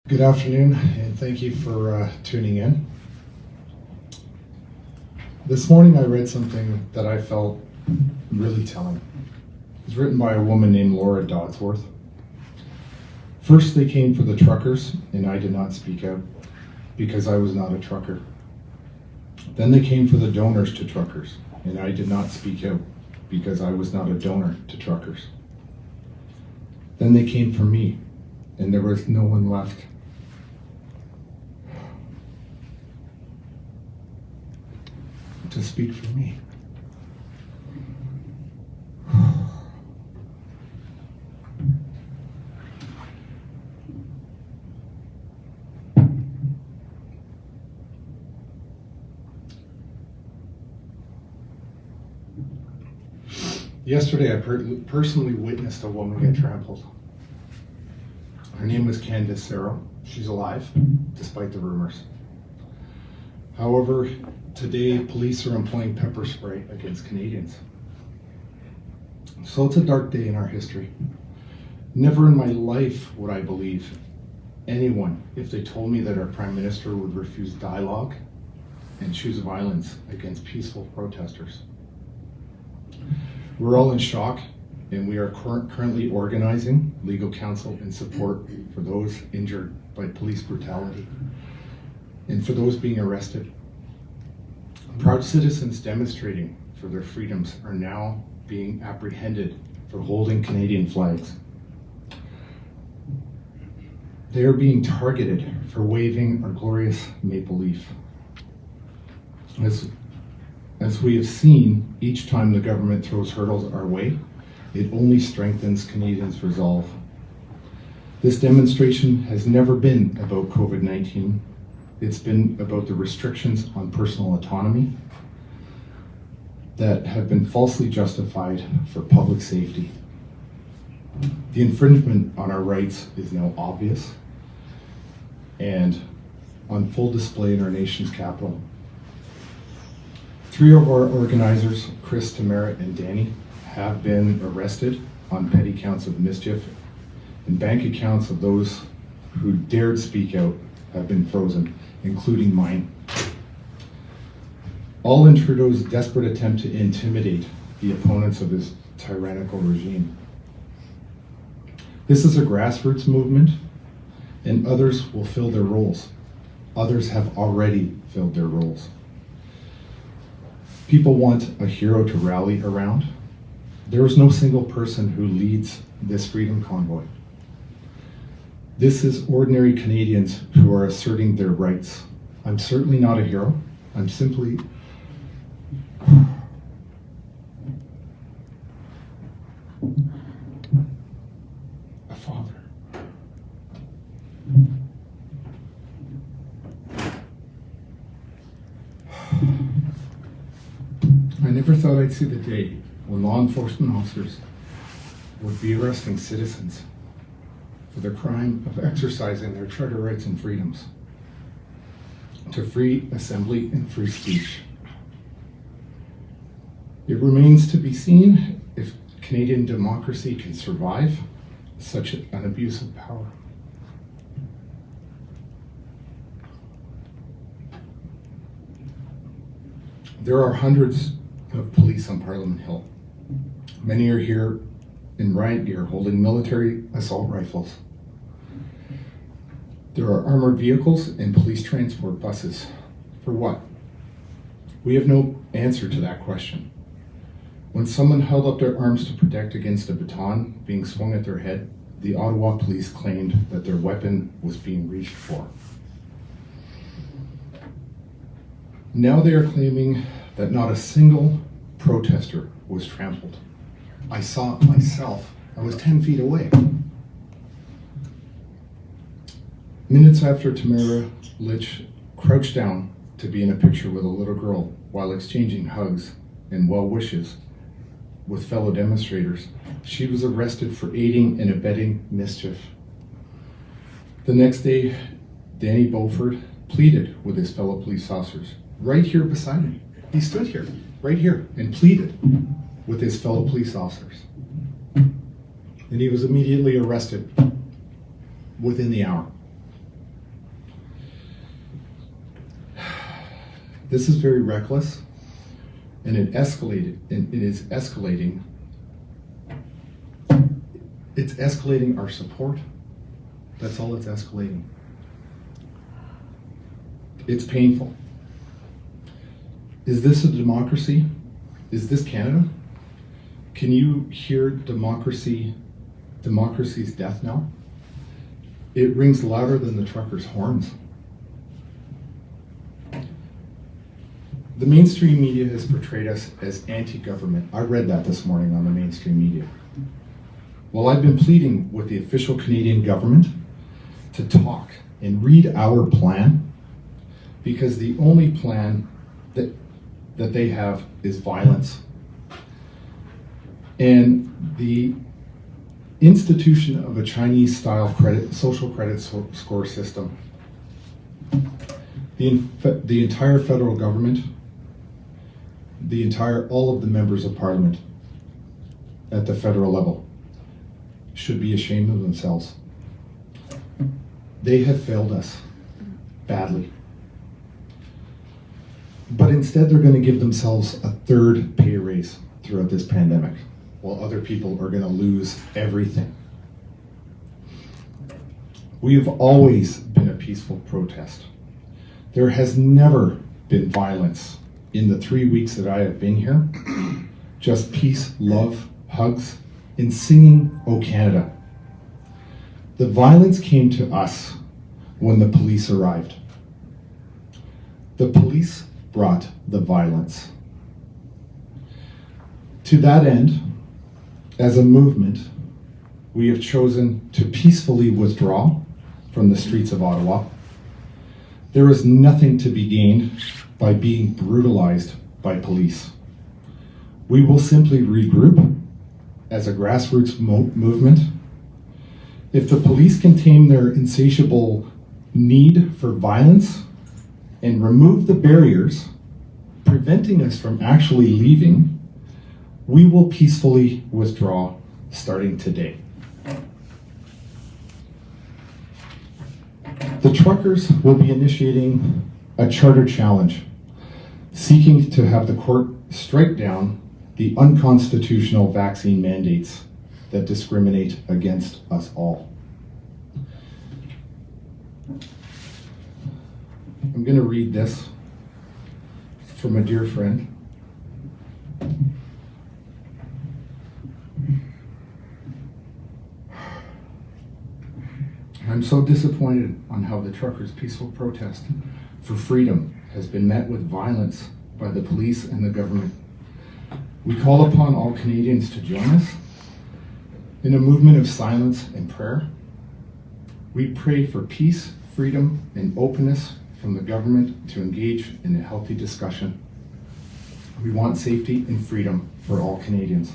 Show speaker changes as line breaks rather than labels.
Good afternoon, and thank you for tuning in. This morning I read something that I felt really telling. It was written by a woman named Laura Dodsworth. First they came for the truckers, and I did not speak out because I was not a trucker. Then they came for the donors to truckers, and I did not speak out because I was not a donor to truckers. Then they came for me, and there was no one left to speak for me. Yesterday, I personally witnessed a woman get trampled. Her name was Candace Sarah. She's alive, despite the rumors. However, today, police are employing pepper spray against Canadians. So it's a dark day in our history. Never in my life would I believe anyone if they told me that our Prime Minister would refuse dialogue and choose violence against peaceful protesters. We're all in shock, and we are currently organizing legal counsel and support for those injured by police brutality and for those being arrested. Proud citizens demonstrating for their freedoms are now being apprehended for holding Canadian flags. They are being targeted for waving our glorious maple leaf. As we have seen, each time the government throws hurdles our way, it only strengthens Canadians' resolve. This demonstration has never been about COVID-19. It's been about the restrictions on personal autonomy that have been falsely justified for public safety. The infringement on our rights is now obvious and on full display in our nation's capital. 3 of our organizers, Chris, Tamara, and Danny, have been arrested on petty counts of mischief, and bank accounts of those who dared speak out have been frozen, including mine. All in Trudeau's desperate attempt to intimidate the opponents of his tyrannical regime. This is a grassroots movement, and others will fill their roles. Others have already filled their roles. People want a hero to rally around. There is no single person who leads this freedom convoy. This is ordinary Canadians who are asserting their rights. I'm certainly not a hero. I'm simply a father. I never thought I'd see the day when law enforcement officers would be arresting citizens for the crime of exercising their charter rights and freedoms to free assembly and free speech. It remains to be seen if Canadian democracy can survive such an abuse of power. There are hundreds of police on Parliament Hill. Many are here in riot gear holding military assault rifles. There are armored vehicles and police transport buses. For what? We have no answer to that question. When someone held up their arms to protect against a baton being swung at their head, the Ottawa police claimed that their weapon was being reached for. Now they are claiming that not a single protester was trampled. I saw it myself. I was 10 feet away. Minutes after Tamara Litch crouched down to be in a picture with a little girl while exchanging hugs and well wishes with fellow demonstrators, she was arrested for aiding and abetting mischief. The next day, Danny Beaufort pleaded with his fellow police officers right here beside me. He stood here, right here, and pleaded with his fellow police officers. And he was immediately arrested within the hour. This is very reckless, and it is escalating. It's escalating our support. That's all it's escalating. It's painful. Is this a democracy? Is this Canada? Can you hear democracy's death knell? It rings louder than the truckers' horns. The mainstream media has portrayed us as anti-government. I read that this morning on the mainstream media. Well, I've been pleading with the official Canadian government to talk and read our plan, because the only plan that they have is violence. And the institution of a Chinese-style social credit score system, the entire federal government, all of the members of parliament at the federal level should be ashamed of themselves. They have failed us badly. But instead, they're going to give themselves a third pay raise throughout this pandemic, while other people are going to lose everything. We have always been a peaceful protest. There has never been violence in the 3 weeks that I have been here. Just peace, love, hugs, and singing "O Canada." The violence came to us when the police arrived. The police brought the violence. To that end, as a movement, we have chosen to peacefully withdraw from the streets of Ottawa. There is nothing to be gained by being brutalized by police. We will simply regroup as a grassroots movement. If the police can tame their insatiable need for violence and remove the barriers preventing us from actually leaving, we will peacefully withdraw starting today. The truckers will be initiating a charter challenge, seeking to have the court strike down the unconstitutional vaccine mandates that discriminate against us all. I'm going to read this from a dear friend. I'm so disappointed on how the truckers' peaceful protest for freedom has been met with violence by the police and the government. We call upon all Canadians to join us in a movement of silence and prayer. We pray for peace, freedom, and openness from the government to engage in a healthy discussion. We want safety and freedom for all Canadians.